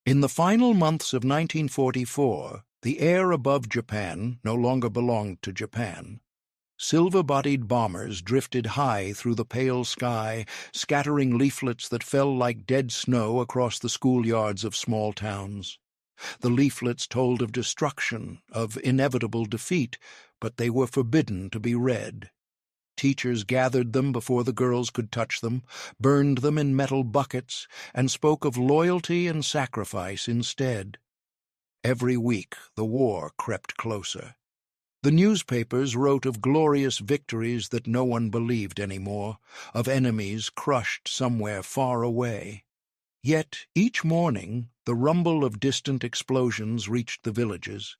In the final months of 1944, the air above Japan no longer belonged to Japan. Silver-bodied bombers drifted high through the pale sky, scattering leaflets that fell like dead snow across the schoolyards of small towns. The leaflets told of destruction, of inevitable defeat, but they were forbidden to be read. Teachers gathered them before the girls could touch them, burned them in metal buckets, and spoke of loyalty and sacrifice instead. Every week the war crept closer. The newspapers wrote of glorious victories that no one believed anymore, of enemies crushed somewhere far away. Yet each morning the rumble of distant explosions reached the villages.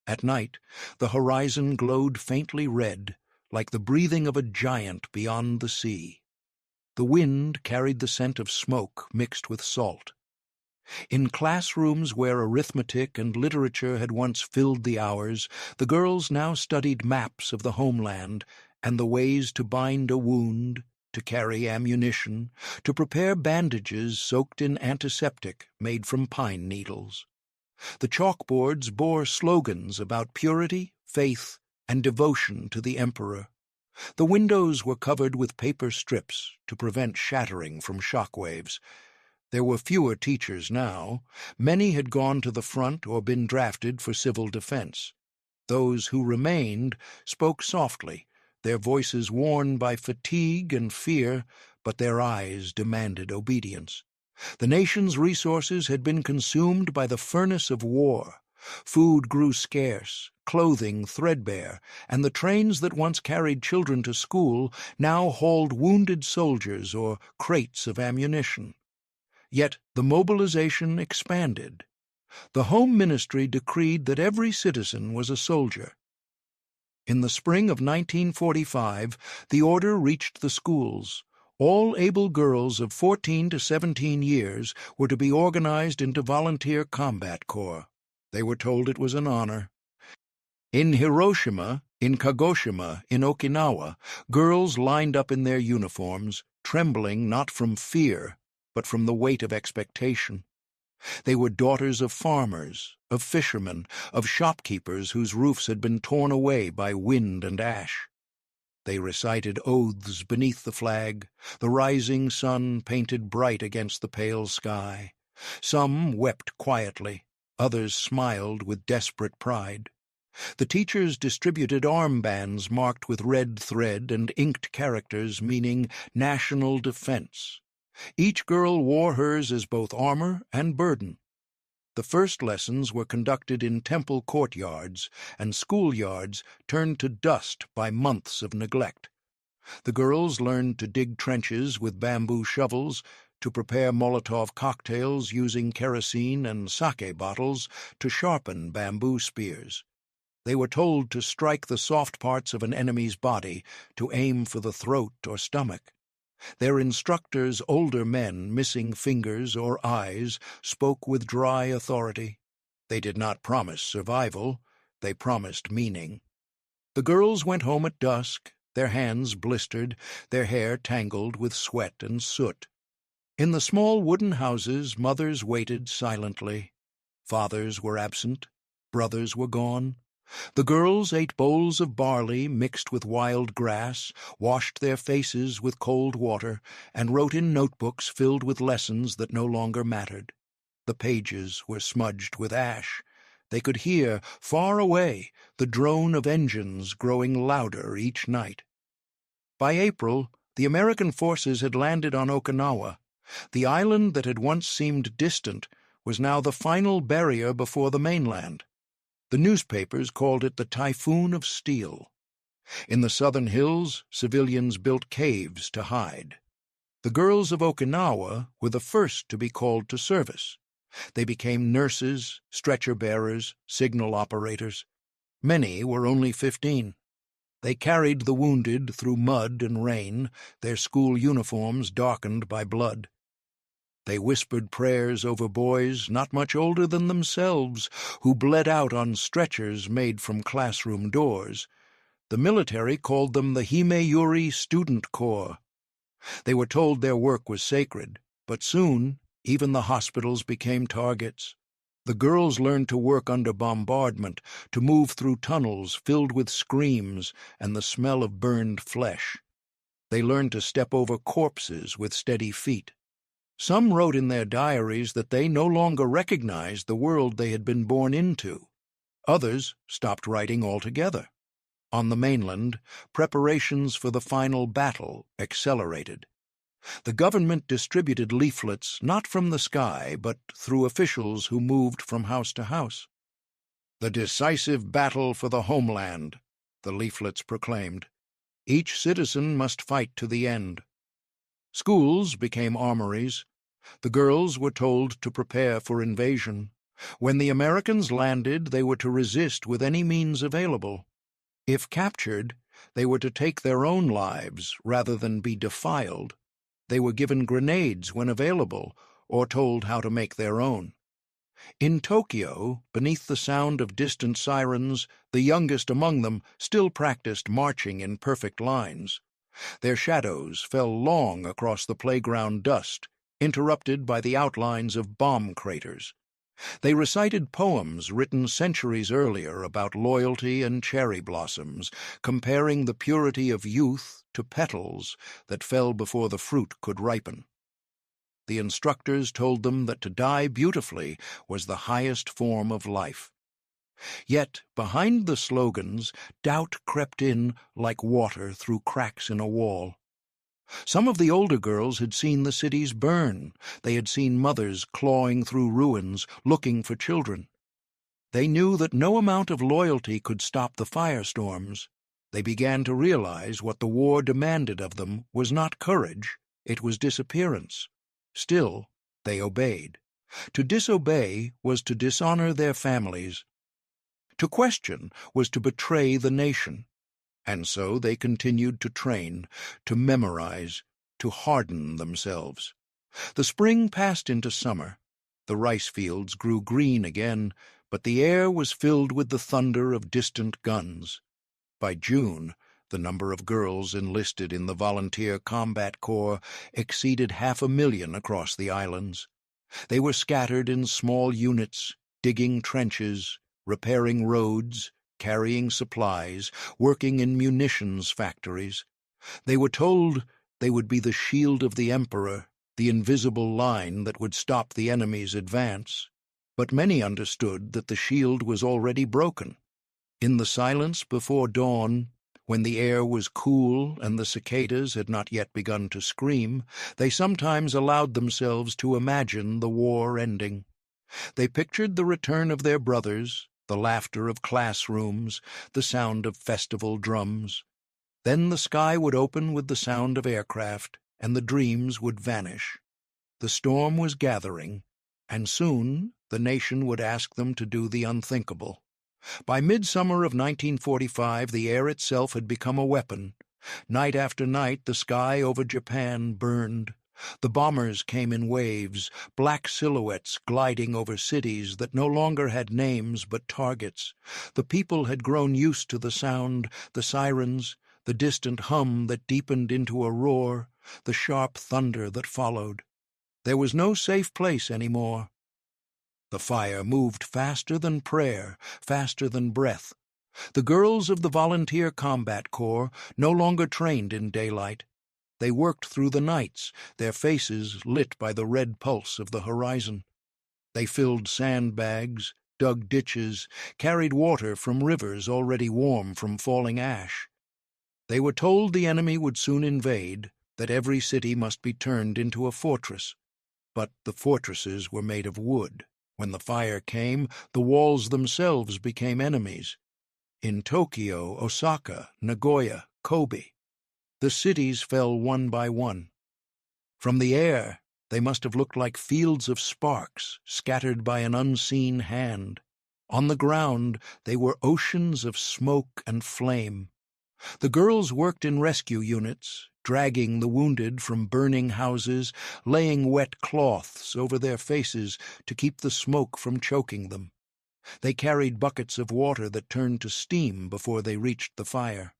At night the horizon glowed faintly red, like the breathing of a giant beyond the sea. The wind carried the scent of smoke mixed with salt. In classrooms where arithmetic and literature had once filled the hours, the girls now studied maps of the homeland and the ways to bind a wound, to carry ammunition, to prepare bandages soaked in antiseptic made from pine needles. The chalkboards bore slogans about purity, faith, and devotion to the emperor. The windows were covered with paper strips to prevent shattering from shock waves. There were fewer teachers now. Many had gone to the front or been drafted for civil defense. Those who remained spoke softly, their voices worn by fatigue and fear, but their eyes demanded obedience. The nation's resources had been consumed by the furnace of war. Food grew scarce, clothing threadbare, and the trains that once carried children to school now hauled wounded soldiers or crates of ammunition. Yet the mobilization expanded. The Home Ministry decreed that every citizen was a soldier. In the spring of 1945, the order reached the schools. All able girls of 14 to 17 years were to be organized into volunteer combat corps. They were told it was an honor. In Hiroshima, in Kagoshima, in Okinawa, girls lined up in their uniforms, trembling not from fear, but from the weight of expectation. They were daughters of farmers, of fishermen, of shopkeepers whose roofs had been torn away by wind and ash. They recited oaths beneath the flag, the rising sun painted bright against the pale sky. Some wept quietly, others smiled with desperate pride. The teachers distributed armbands marked with red thread and inked characters meaning national defense. Each girl wore hers as both armor and burden. The first lessons were conducted in temple courtyards, and schoolyards turned to dust by months of neglect. The girls learned to dig trenches with bamboo shovels, to prepare Molotov cocktails using kerosene and sake bottles, to sharpen bamboo spears. They were told to strike the soft parts of an enemy's body, to aim for the throat or stomach. Their instructors, older men missing fingers or eyes, spoke with dry authority. They did not promise survival, they promised meaning. The girls went home at dusk, their hands blistered, their hair tangled with sweat and soot. In the small wooden houses, mothers waited silently. Fathers were absent, brothers were gone. The girls ate bowls of barley mixed with wild grass, washed their faces with cold water, and wrote in notebooks filled with lessons that no longer mattered. The pages were smudged with ash. They could hear, far away, the drone of engines growing louder each night. By April, the American forces had landed on Okinawa. The island that had once seemed distant was now the final barrier before the mainland. The newspapers called it the Typhoon of Steel. In the southern hills, civilians built caves to hide. The girls of Okinawa were the first to be called to service. They became nurses, stretcher-bearers, signal operators. Many were only 15. They carried the wounded through mud and rain, their school uniforms darkened by blood. They whispered prayers over boys not much older than themselves, who bled out on stretchers made from classroom doors. The military called them the Himeyuri Student Corps. They were told their work was sacred, but soon Even the hospitals became targets. The girls learned to work under bombardment, to move through tunnels filled with screams and the smell of burned flesh. They learned to step over corpses with steady feet. Some wrote in their diaries that they no longer recognized the world they had been born into. Others stopped writing altogether. On the mainland, preparations for the final battle accelerated. The government distributed leaflets not from the sky, but through officials who moved from house to house. "The decisive battle for the homeland," the leaflets proclaimed. "Each citizen must fight to the end." Schools became armories. The girls were told to prepare for invasion. When the Americans landed, they were to resist with any means available. If captured, they were to take their own lives rather than be defiled. They were given grenades when available, or told how to make their own. In Tokyo, beneath the sound of distant sirens, the youngest among them still practiced marching in perfect lines. Their shadows fell long across the playground dust, interrupted by the outlines of bomb craters. They recited poems written centuries earlier about loyalty and cherry blossoms, comparing the purity of youth to petals that fell before the fruit could ripen. The instructors told them that to die beautifully was the highest form of life. Yet, behind the slogans, doubt crept in like water through cracks in a wall. Some of the older girls had seen the cities burn. They had seen mothers clawing through ruins, looking for children. They knew that no amount of loyalty could stop the firestorms. They began to realize what the war demanded of them was not courage, it was disappearance. Still, they obeyed. To disobey was to dishonor their families. To question was to betray the nation. And so they continued to train, to memorize, to harden themselves. The spring passed into summer. The rice fields grew green again, but the air was filled with the thunder of distant guns. By June, the number of girls enlisted in the Volunteer Combat Corps exceeded 500,000 across the islands. They were scattered in small units, digging trenches, repairing roads, carrying supplies, working in munitions factories. They were told they would be the shield of the emperor, the invisible line that would stop the enemy's advance. But many understood that the shield was already broken. In the silence before dawn, when the air was cool and the cicadas had not yet begun to scream, they sometimes allowed themselves to imagine the war ending. They pictured the return of their brothers, the laughter of classrooms, the sound of festival drums. Then the sky would open with the sound of aircraft, and the dreams would vanish. The storm was gathering, and soon the nation would ask them to do the unthinkable. By midsummer of 1945, the air itself had become a weapon. Night after night, the sky over Japan burned. The bombers came in waves, black silhouettes gliding over cities that no longer had names but targets. The people had grown used to the sound, the sirens, the distant hum that deepened into a roar, the sharp thunder that followed. There was no safe place anymore. The fire moved faster than prayer, faster than breath. The girls of the Volunteer Combat Corps no longer trained in daylight. They worked through the nights, their faces lit by the red pulse of the horizon. They filled sandbags, dug ditches, carried water from rivers already warm from falling ash. They were told the enemy would soon invade, that every city must be turned into a fortress. But the fortresses were made of wood. When the fire came, the walls themselves became enemies. In Tokyo, Osaka, Nagoya, Kobe, the cities fell one by one. From the air, they must have looked like fields of sparks scattered by an unseen hand. On the ground, they were oceans of smoke and flame. The girls worked in rescue units, dragging the wounded from burning houses, laying wet cloths over their faces to keep the smoke from choking them. They carried buckets of water that turned to steam before they reached the fire.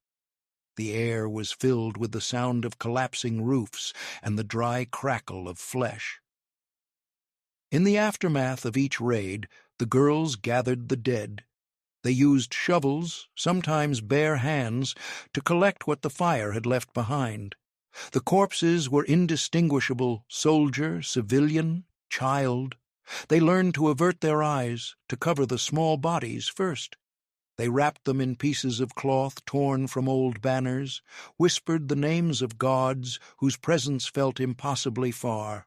The air was filled with the sound of collapsing roofs and the dry crackle of flesh. In the aftermath of each raid, the girls gathered the dead. They used shovels, sometimes bare hands, to collect what the fire had left behind. The corpses were indistinguishable: soldier, civilian, child. They learned to avert their eyes, to cover the small bodies first. They wrapped them in pieces of cloth torn from old banners, whispered the names of gods whose presence felt impossibly far.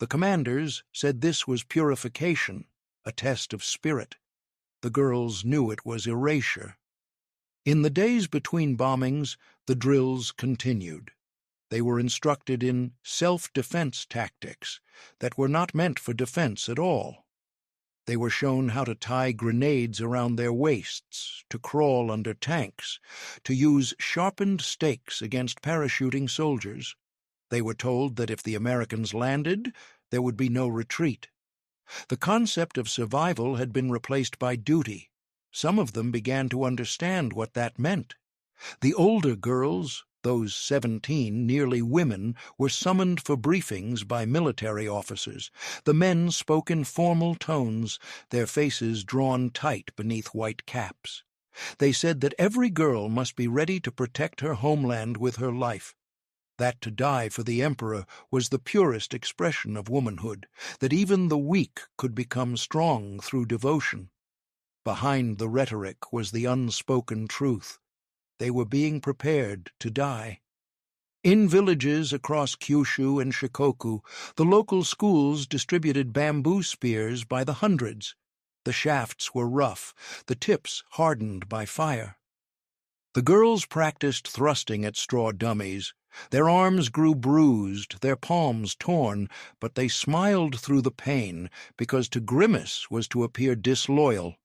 The commanders said this was purification, a test of spirit. The girls knew it was erasure. In the days between bombings, the drills continued. They were instructed in self-defense tactics that were not meant for defense at all. They were shown how to tie grenades around their waists, to crawl under tanks, to use sharpened stakes against parachuting soldiers. They were told that if the Americans landed, there would be no retreat. The concept of survival had been replaced by duty. Some of them began to understand what that meant. The older girls, those 17, nearly women, were summoned for briefings by military officers. The men spoke in formal tones, their faces drawn tight beneath white caps. They said that every girl must be ready to protect her homeland with her life, that to die for the emperor was the purest expression of womanhood, that even the weak could become strong through devotion. Behind the rhetoric was the unspoken truth. They were being prepared to die. In villages across Kyushu and Shikoku, the local schools distributed bamboo spears by the hundreds. The shafts were rough, the tips hardened by fire. The girls practiced thrusting at straw dummies. Their arms grew bruised, their palms torn, but they smiled through the pain, because to grimace was to appear disloyal.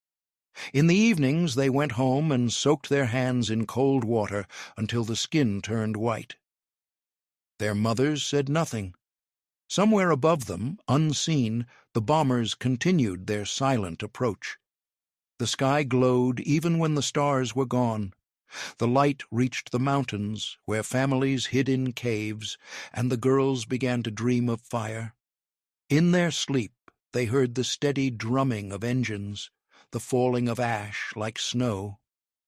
In the evenings they went home and soaked their hands in cold water until the skin turned white. Their mothers said nothing. Somewhere above them, unseen, the bombers continued their silent approach. The sky glowed even when the stars were gone. The light reached the mountains, where families hid in caves, and the girls began to dream of fire. In their sleep they heard the steady drumming of engines, the falling of ash like snow.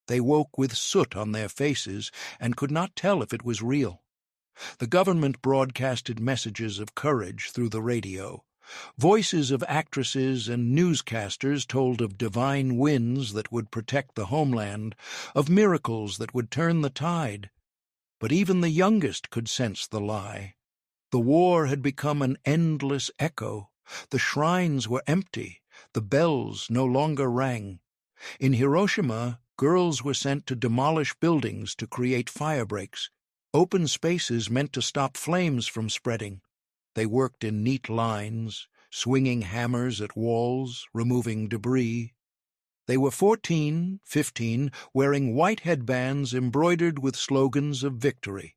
They woke with soot on their faces and could not tell if it was real. The government broadcasted messages of courage through the radio. Voices of actresses and newscasters told of divine winds that would protect the homeland, of miracles that would turn the tide. But even the youngest could sense the lie. The war had become an endless echo. The shrines were empty. The bells no longer rang. In Hiroshima, girls were sent to demolish buildings to create firebreaks. Open spaces meant to stop flames from spreading. They worked in neat lines, swinging hammers at walls, removing debris. They were 14, 15, wearing white headbands embroidered with slogans of victory.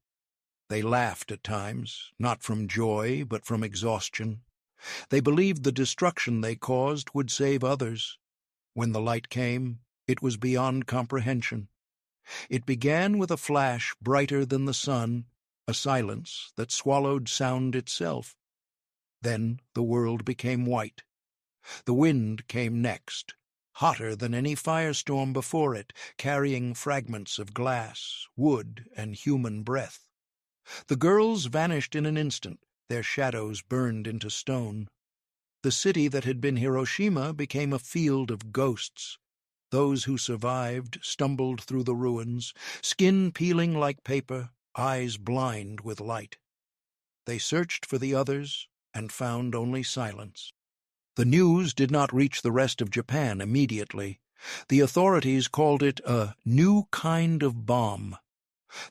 They laughed at times, not from joy, but from exhaustion. They believed the destruction they caused would save others. When the light came, it was beyond comprehension. It began with a flash brighter than the sun, a silence that swallowed sound itself. Then the world became white. The wind came next, hotter than any firestorm before it, carrying fragments of glass, wood, and human breath. The girls vanished in an instant, their shadows burned into stone. The city that had been Hiroshima became a field of ghosts. Those who survived stumbled through the ruins, skin peeling like paper, eyes blind with light. They searched for the others and found only silence. The news did not reach the rest of Japan immediately. The authorities called it a new kind of bomb.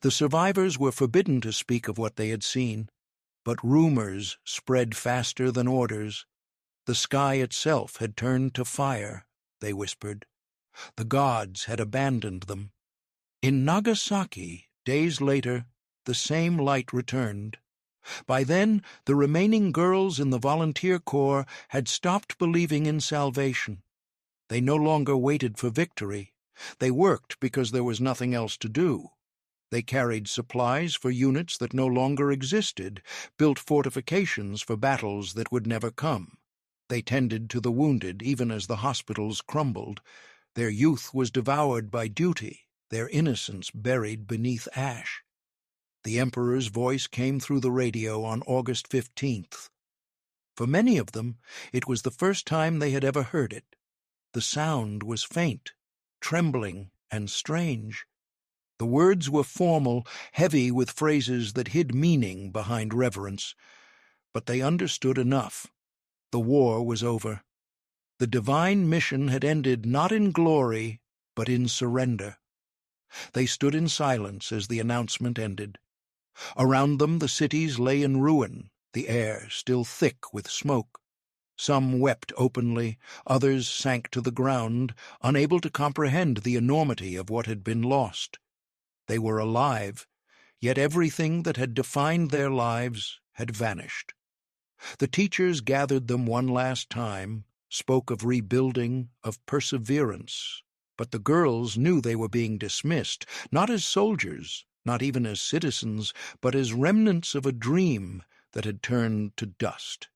The survivors were forbidden to speak of what they had seen, but rumors spread faster than orders. The sky itself had turned to fire, they whispered. The gods had abandoned them. In Nagasaki, days later, the same light returned. By then, the remaining girls in the volunteer corps had stopped believing in salvation. They no longer waited for victory. They worked because there was nothing else to do. They carried supplies for units that no longer existed, built fortifications for battles that would never come. They tended to the wounded even as the hospitals crumbled. Their youth was devoured by duty, their innocence buried beneath ash. The Emperor's voice came through the radio on August 15th. For many of them, it was the first time they had ever heard it. The sound was faint, trembling, and strange. The words were formal, heavy with phrases that hid meaning behind reverence. But they understood enough. The war was over. The divine mission had ended not in glory, but in surrender. They stood in silence as the announcement ended. Around them the cities lay in ruin, the air still thick with smoke. Some wept openly, others sank to the ground, unable to comprehend the enormity of what had been lost. They were alive, yet everything that had defined their lives had vanished. The teachers gathered them one last time, spoke of rebuilding, of perseverance, but the girls knew they were being dismissed, not as soldiers, not even as citizens, but as remnants of a dream that had turned to dust.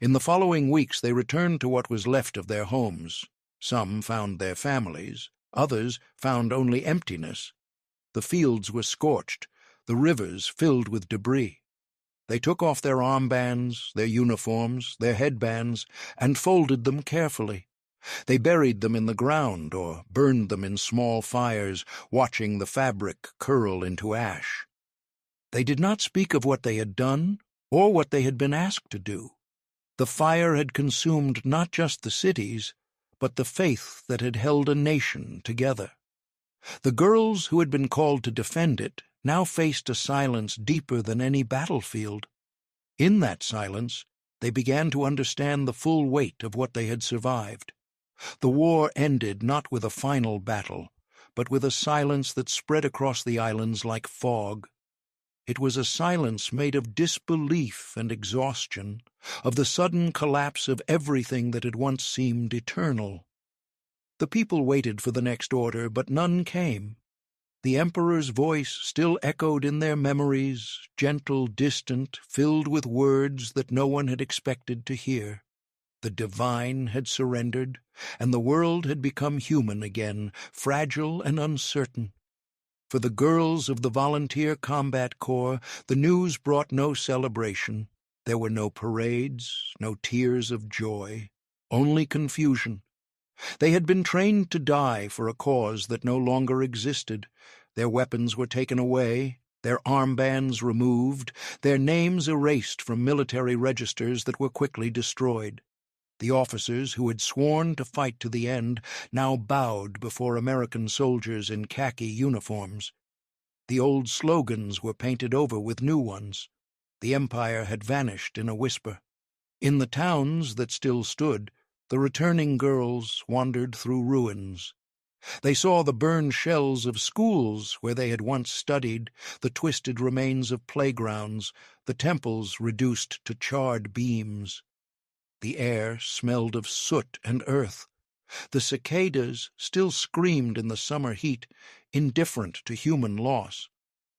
In the following weeks they returned to what was left of their homes. Some found their families, others found only emptiness. The fields were scorched, the rivers filled with debris. They took off their armbands, their uniforms, their headbands, and folded them carefully. They buried them in the ground or burned them in small fires, watching the fabric curl into ash. They did not speak of what they had done or what they had been asked to do. The fire had consumed not just the cities, but the faith that had held a nation together. The girls who had been called to defend it now faced a silence deeper than any battlefield. In that silence, they began to understand the full weight of what they had survived. The war ended not with a final battle, but with a silence that spread across the islands like fog. It was a silence made of disbelief and exhaustion, of the sudden collapse of everything that had once seemed eternal. The people waited for the next order, but none came. The Emperor's voice still echoed in their memories, gentle, distant, filled with words that no one had expected to hear. The divine had surrendered, and the world had become human again, fragile and uncertain. For the girls of the Volunteer Combat Corps, the news brought no celebration. There were no parades, no tears of joy, only confusion. They had been trained to die for a cause that no longer existed. Their weapons were taken away, their armbands removed, their names erased from military registers that were quickly destroyed. The officers who had sworn to fight to the end now bowed before American soldiers in khaki uniforms. The old slogans were painted over with new ones. The empire had vanished in a whisper. In the towns that still stood, the returning girls wandered through ruins. They saw the burned shells of schools where they had once studied, the twisted remains of playgrounds, the temples reduced to charred beams. The air smelled of soot and earth. The cicadas still screamed in the summer heat, indifferent to human loss.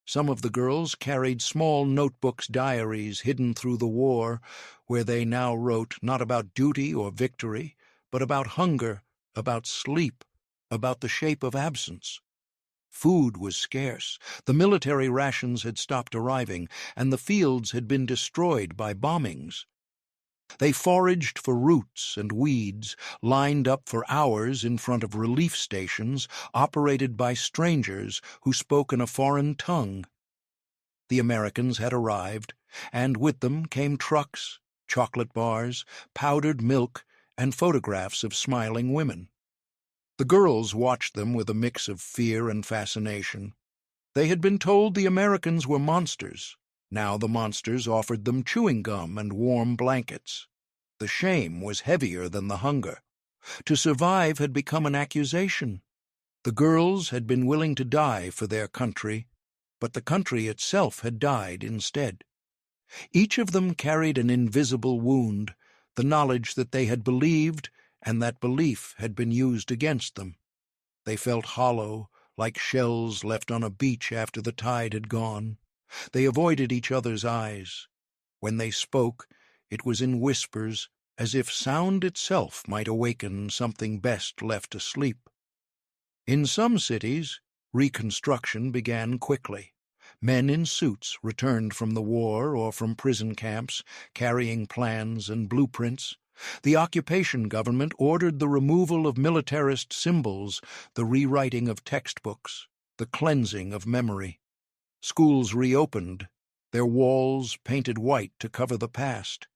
Some of the girls carried small notebooks, diaries hidden through the war, where they now wrote not about duty or victory, but about hunger, about sleep, about the shape of absence. Food was scarce, the military rations had stopped arriving, and the fields had been destroyed by bombings. They foraged for roots and weeds, lined up for hours in front of relief stations operated by strangers who spoke in a foreign tongue. The Americans had arrived, and with them came trucks, chocolate bars, powdered milk, and photographs of smiling women. The girls watched them with a mix of fear and fascination. They had been told the Americans were monsters. Now the monsters offered them chewing gum and warm blankets. The shame was heavier than the hunger. To survive had become an accusation. The girls had been willing to die for their country, but the country itself had died instead. Each of them carried an invisible wound, the knowledge that they had believed, and that belief had been used against them. They felt hollow, like shells left on a beach after the tide had gone. They avoided each other's eyes. When they spoke, it was in whispers, as if sound itself might awaken something best left asleep. In some cities, reconstruction began quickly. Men in suits returned from the war or from prison camps, carrying plans and blueprints. The occupation government ordered the removal of militarist symbols, the rewriting of textbooks, the cleansing of memory. Schools reopened, their walls painted white to cover the past.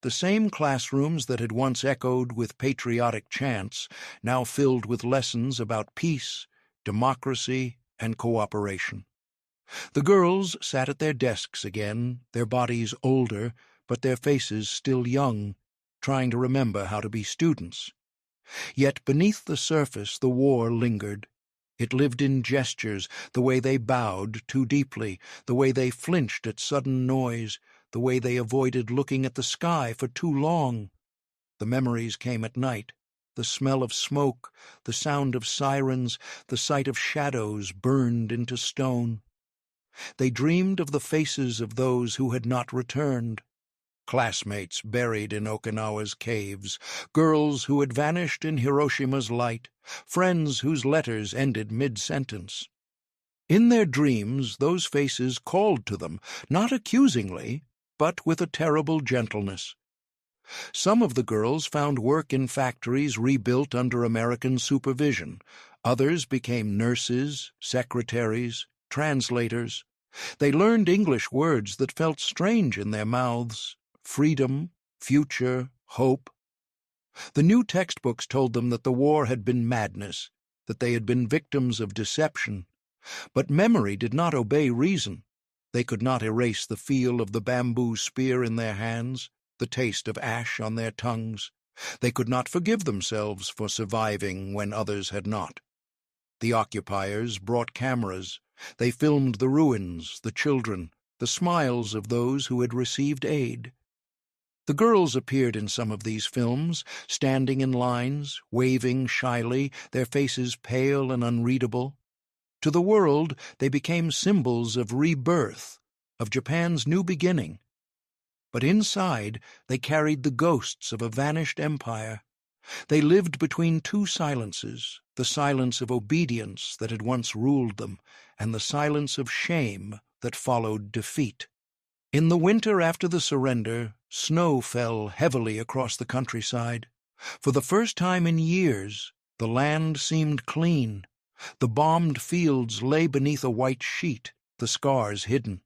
The same classrooms that had once echoed with patriotic chants now filled with lessons about peace, democracy, and cooperation. The girls sat at their desks again, their bodies older, but their faces still young, trying to remember how to be students. Yet beneath the surface the war lingered. It lived in gestures, the way they bowed too deeply, the way they flinched at sudden noise, the way they avoided looking at the sky for too long. The memories came at night, the smell of smoke, the sound of sirens, the sight of shadows burned into stone. They dreamed of the faces of those who had not returned. Classmates buried in Okinawa's caves, girls who had vanished in Hiroshima's light, friends whose letters ended mid-sentence. In their dreams, those faces called to them, not accusingly, but with a terrible gentleness. Some of the girls found work in factories rebuilt under American supervision. Others became nurses, secretaries, translators. They learned English words that felt strange in their mouths: freedom, future, hope. The new textbooks told them that the war had been madness, that they had been victims of deception. But memory did not obey reason. They could not erase the feel of the bamboo spear in their hands, the taste of ash on their tongues. They could not forgive themselves for surviving when others had not. The occupiers brought cameras. They filmed the ruins, the children, the smiles of those who had received aid. The girls appeared in some of these films, standing in lines, waving shyly, their faces pale and unreadable. To the world, they became symbols of rebirth, of Japan's new beginning. But inside, they carried the ghosts of a vanished empire. They lived between two silences, the silence of obedience that had once ruled them, and the silence of shame that followed defeat. In the winter after the surrender, snow fell heavily across the countryside. For the first time in years, the land seemed clean. The bombed fields lay beneath a white sheet, the scars hidden.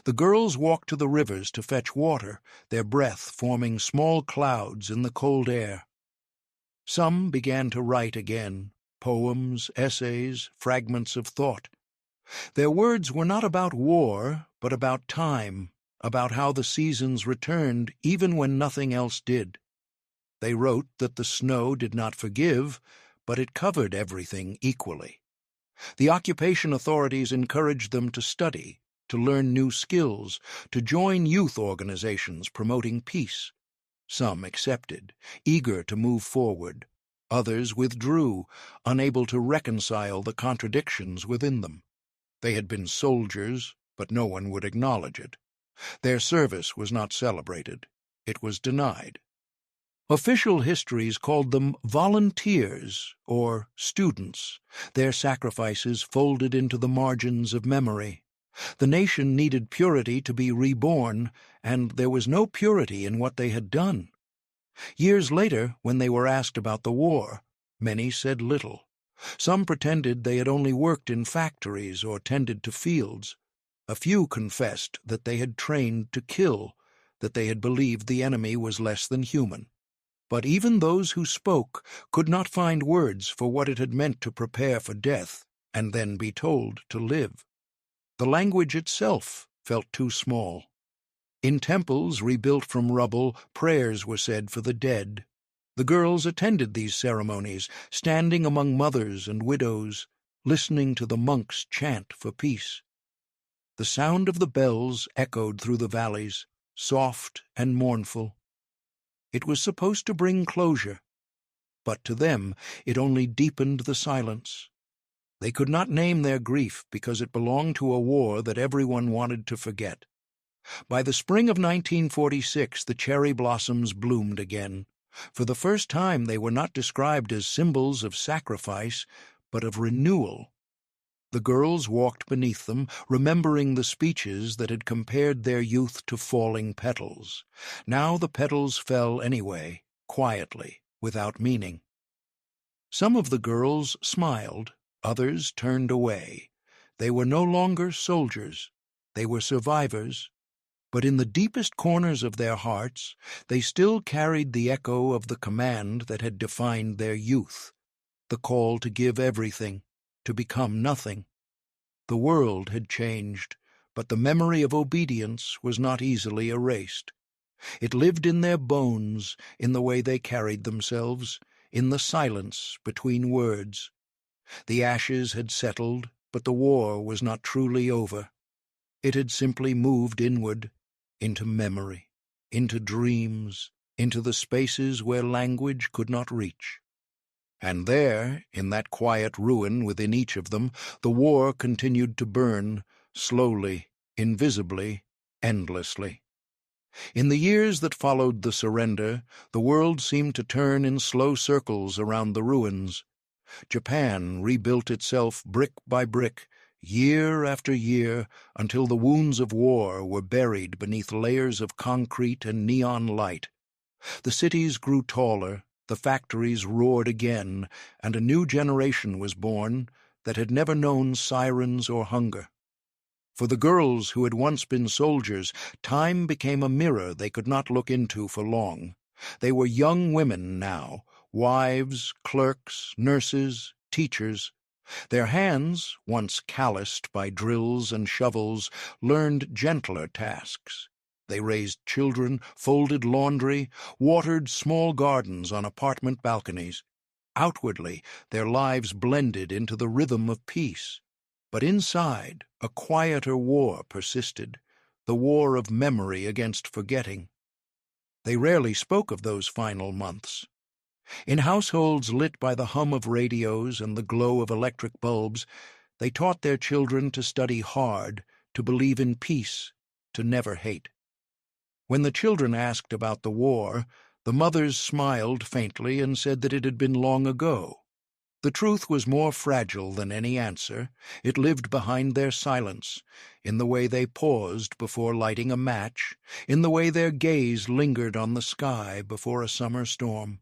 The girls walked to the rivers to fetch water, their breath forming small clouds in the cold air. Some began to write again, poems, essays, fragments of thought. Their words were not about war, but about time, about how the seasons returned even when nothing else did. They wrote that the snow did not forgive, but it covered everything equally. The occupation authorities encouraged them to study, to learn new skills, to join youth organizations promoting peace. Some accepted, eager to move forward. Others withdrew, unable to reconcile the contradictions within them. They had been soldiers, but no one would acknowledge it. Their service was not celebrated. It was denied. Official histories called them volunteers or students, their sacrifices folded into the margins of memory. The nation needed purity to be reborn, and there was no purity in what they had done. Years later, when they were asked about the war, many said little. Some pretended they had only worked in factories or tended to fields. A few confessed that they had trained to kill, that they had believed the enemy was less than human. But even those who spoke could not find words for what it had meant to prepare for death and then be told to live. The language itself felt too small. In temples rebuilt from rubble, prayers were said for the dead. The girls attended these ceremonies, standing among mothers and widows, listening to the monks chant for peace. The sound of the bells echoed through the valleys, soft and mournful. It was supposed to bring closure, but to them it only deepened the silence. They could not name their grief because it belonged to a war that everyone wanted to forget. By the spring of 1946, the cherry blossoms bloomed again. For the first time, they were not described as symbols of sacrifice, but of renewal. The girls walked beneath them, remembering the speeches that had compared their youth to falling petals. Now the petals fell anyway, quietly, without meaning. Some of the girls smiled, others turned away. They were no longer soldiers. They were survivors. But in the deepest corners of their hearts, they still carried the echo of the command that had defined their youth, the call to give everything, to become nothing. The world had changed, but the memory of obedience was not easily erased. It lived in their bones, in the way they carried themselves, in the silence between words. The ashes had settled, but the war was not truly over. It had simply moved inward, into memory, into dreams, into the spaces where language could not reach. And there, in that quiet ruin within each of them, the war continued to burn, slowly, invisibly, endlessly. In the years that followed the surrender, the world seemed to turn in slow circles around the ruins. Japan rebuilt itself brick by brick, year after year, until the wounds of war were buried beneath layers of concrete and neon light. The cities grew taller, the factories roared again, and a new generation was born that had never known sirens or hunger. For the girls who had once been soldiers, time became a mirror they could not look into for long. They were young women now, wives, clerks, nurses, teachers. Their hands, once calloused by drills and shovels, learned gentler tasks. They raised children, folded laundry, watered small gardens on apartment balconies. Outwardly, their lives blended into the rhythm of peace. But inside, a quieter war persisted, the war of memory against forgetting. They rarely spoke of those final months. In households lit by the hum of radios and the glow of electric bulbs, they taught their children to study hard, to believe in peace, to never hate. When the children asked about the war, the mothers smiled faintly and said that it had been long ago. The truth was more fragile than any answer. It lived behind their silence, in the way they paused before lighting a match, in the way their gaze lingered on the sky before a summer storm.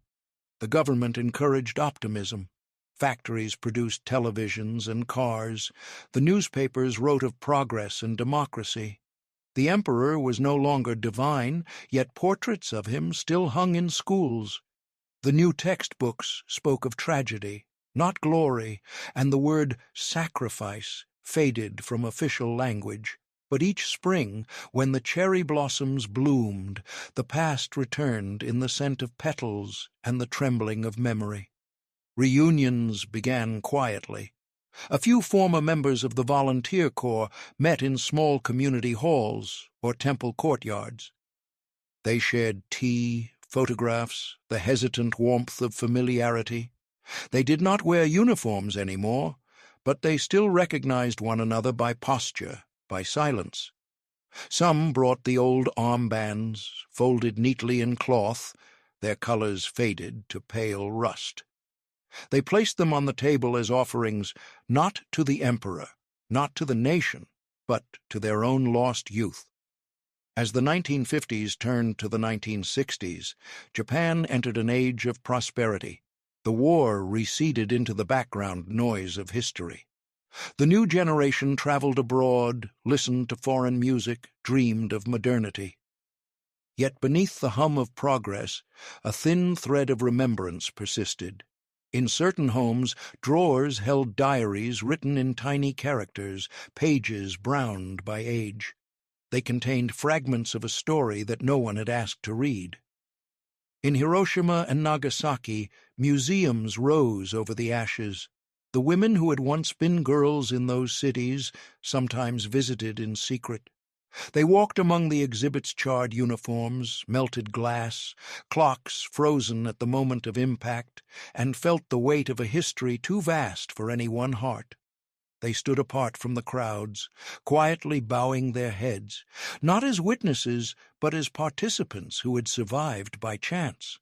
The government encouraged optimism. Factories produced televisions and cars. The newspapers wrote of progress and democracy. The emperor was no longer divine, yet portraits of him still hung in schools. The new textbooks spoke of tragedy, not glory, and the word sacrifice faded from official language. But each spring, when the cherry blossoms bloomed, the past returned in the scent of petals and the trembling of memory. Reunions began quietly. A few former members of the volunteer corps met in small community halls or temple courtyards. They shared tea, photographs, the hesitant warmth of familiarity. They did not wear uniforms anymore, but they still recognized one another by posture, by silence. Some brought the old armbands, folded neatly in cloth, their colors faded to pale rust. They placed them on the table as offerings not to the emperor, not to the nation, but to their own lost youth. As the 1950s turned to the 1960s, Japan entered an age of prosperity. The war receded into the background noise of history. The new generation traveled abroad, listened to foreign music, dreamed of modernity. Yet beneath the hum of progress, a thin thread of remembrance persisted. In certain homes, drawers held diaries written in tiny characters, pages browned by age. They contained fragments of a story that no one had asked to read. In Hiroshima and Nagasaki, museums rose over the ashes. The women who had once been girls in those cities sometimes visited in secret. They walked among the exhibit's charred uniforms, melted glass, clocks frozen at the moment of impact, and felt the weight of a history too vast for any one heart. They stood apart from the crowds, quietly bowing their heads, not as witnesses, but as participants who had survived by chance.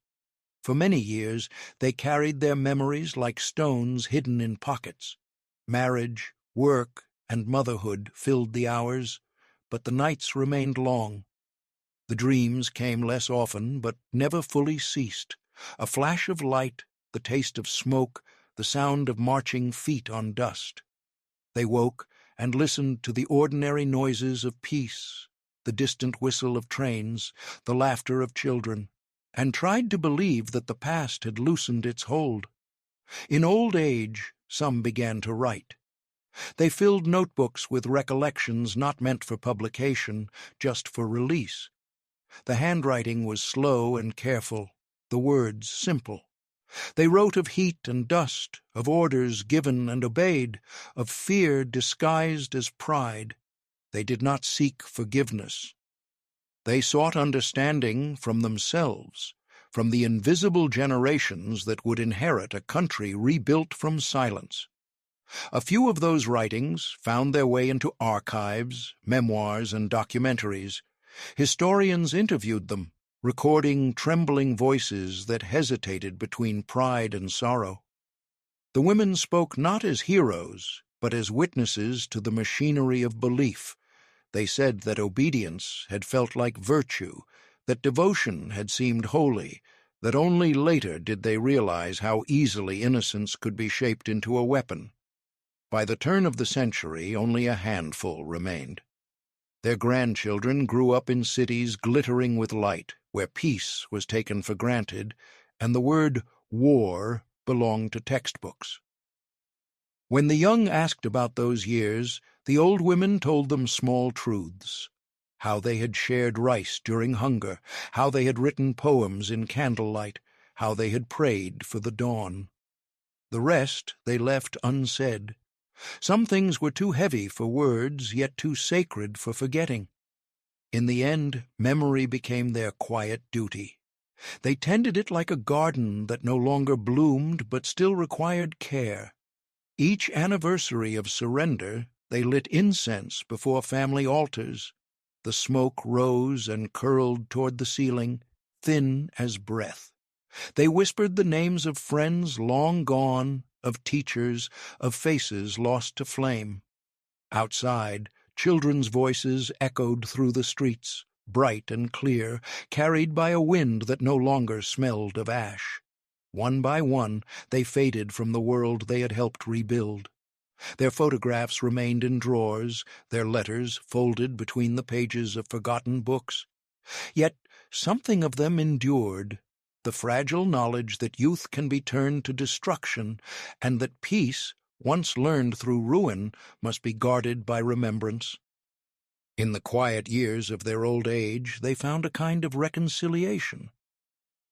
For many years, they carried their memories like stones hidden in pockets. Marriage, work, and motherhood filled the hours, but the nights remained long. The dreams came less often, but never fully ceased. A flash of light, the taste of smoke, the sound of marching feet on dust. They woke and listened to the ordinary noises of peace, the distant whistle of trains, the laughter of children, and tried to believe that the past had loosened its hold. In old age, some began to write. They filled notebooks with recollections not meant for publication, just for release. The handwriting was slow and careful, the words simple. They wrote of heat and dust, of orders given and obeyed, of fear disguised as pride. They did not seek forgiveness. They sought understanding from themselves, from the invisible generations that would inherit a country rebuilt from silence. A few of those writings found their way into archives, memoirs, and documentaries. Historians interviewed them, recording trembling voices that hesitated between pride and sorrow. The women spoke not as heroes, but as witnesses to the machinery of belief. They said that obedience had felt like virtue, that devotion had seemed holy, that only later did they realize how easily innocence could be shaped into a weapon. By the turn of the century, only a handful remained. Their grandchildren grew up in cities glittering with light, where peace was taken for granted, and the word war belonged to textbooks. When the young asked about those years, the old women told them small truths: how they had shared rice during hunger, how they had written poems in candlelight, how they had prayed for the dawn. The rest they left unsaid. Some things were too heavy for words, yet too sacred for forgetting. In the end, memory became their quiet duty. They tended it like a garden that no longer bloomed but still required care. Each anniversary of surrender, they lit incense before family altars. The smoke rose and curled toward the ceiling, thin as breath. They whispered the names of friends long gone, of teachers, of faces lost to flame. Outside, children's voices echoed through the streets, bright and clear, carried by a wind that no longer smelled of ash. One by one, they faded from the world they had helped rebuild. Their photographs remained in drawers, their letters folded between the pages of forgotten books. Yet something of them endured, the fragile knowledge that youth can be turned to destruction, and that peace, once learned through ruin, must be guarded by remembrance. In the quiet years of their old age, they found a kind of reconciliation.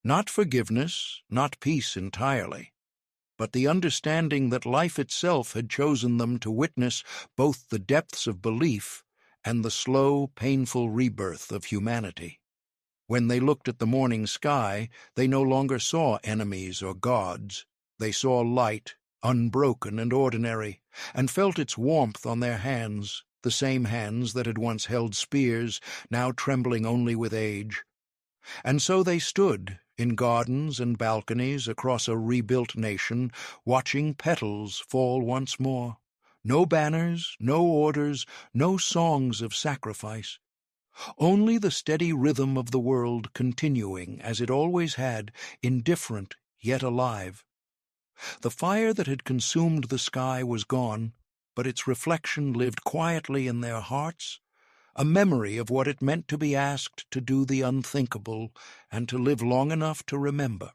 Not forgiveness, not peace entirely, but the understanding that life itself had chosen them to witness both the depths of belief and the slow, painful rebirth of humanity. When they looked at the morning sky, they no longer saw enemies or gods. They saw light, unbroken and ordinary, and felt its warmth on their hands, the same hands that had once held spears, now trembling only with age. And so they stood, in gardens and balconies across a rebuilt nation, watching petals fall once more. No banners, no orders, no songs of sacrifice. Only the steady rhythm of the world continuing as it always had, indifferent yet alive. The fire that had consumed the sky was gone, but its reflection lived quietly in their hearts, a memory of what it meant to be asked to do the unthinkable and to live long enough to remember.